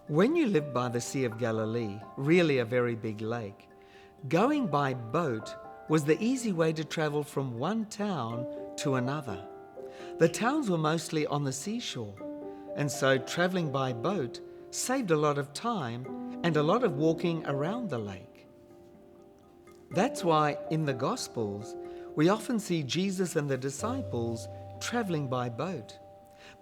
When you live by the Sea of Galilee, really a very big lake, going by boat was the easy way to travel from one town to another. The towns were mostly on the seashore, and so traveling by boat saved a lot of time and a lot of walking around the lake. That's why in the Gospels, we often see Jesus and the disciples traveling by boat.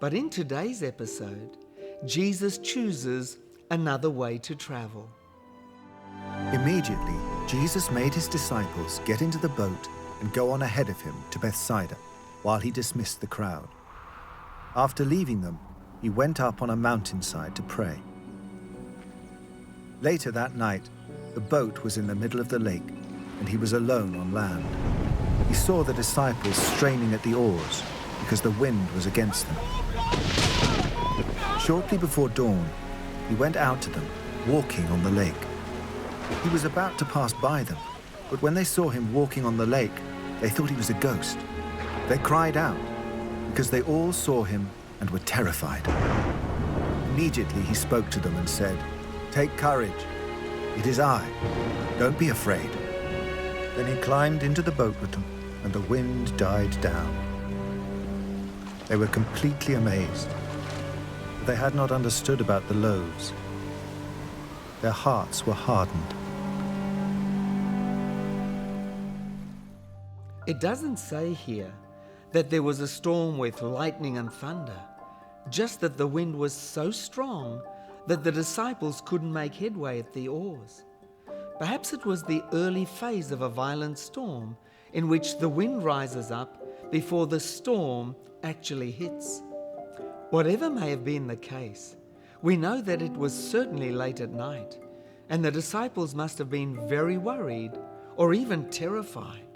But in today's episode, Jesus chooses another way to travel. Immediately, Jesus made his disciples get into the boat and go on ahead of him to Bethsaida, while he dismissed the crowd. After leaving them, he went up on a mountainside to pray. Later that night, the boat was in the middle of the lake, and he was alone on land. He saw the disciples straining at the oars because the wind was against them. Shortly before dawn, he went out to them, walking on the lake. He was about to pass by them, but when they saw him walking on the lake, they thought he was a ghost. They cried out because they all saw him and were terrified. Immediately he spoke to them and said, "Take courage, it is I, don't be afraid." Then he climbed into the boat with them, and the wind died down. They were completely amazed. But they had not understood about the loaves. Their hearts were hardened. It doesn't say here that there was a storm with lightning and thunder, just that the wind was so strong that the disciples couldn't make headway at the oars. Perhaps it was the early phase of a violent storm in which the wind rises up before the storm actually hits. Whatever may have been the case, we know that it was certainly late at night, and the disciples must have been very worried or even terrified.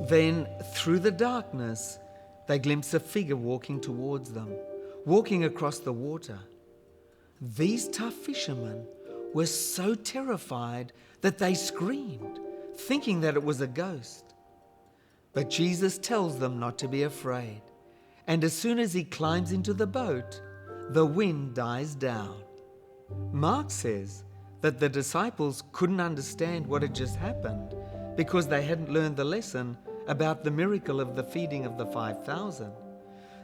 Then, through the darkness, they glimpse a figure walking towards them, walking across the water. These tough fishermen were so terrified that they screamed, thinking that it was a ghost. But Jesus tells them not to be afraid, and as soon as he climbs into the boat, the wind dies down. Mark says that the disciples couldn't understand what had just happened because they hadn't learned the lesson about the miracle of the feeding of the 5,000.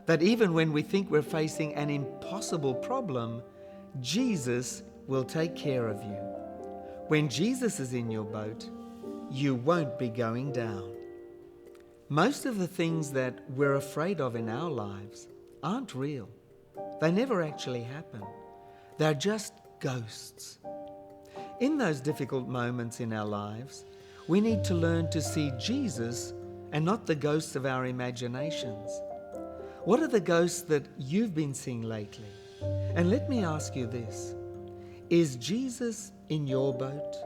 That even when we think we're facing an impossible problem, Jesus will take care of you. When Jesus is in your boat, you won't be going down. Most of the things that we're afraid of in our lives aren't real. They never actually happen. They're just ghosts. In those difficult moments in our lives, we need to learn to see Jesus and not the ghosts of our imaginations. What are the ghosts that you've been seeing lately? And let me ask you this: is Jesus in your boat?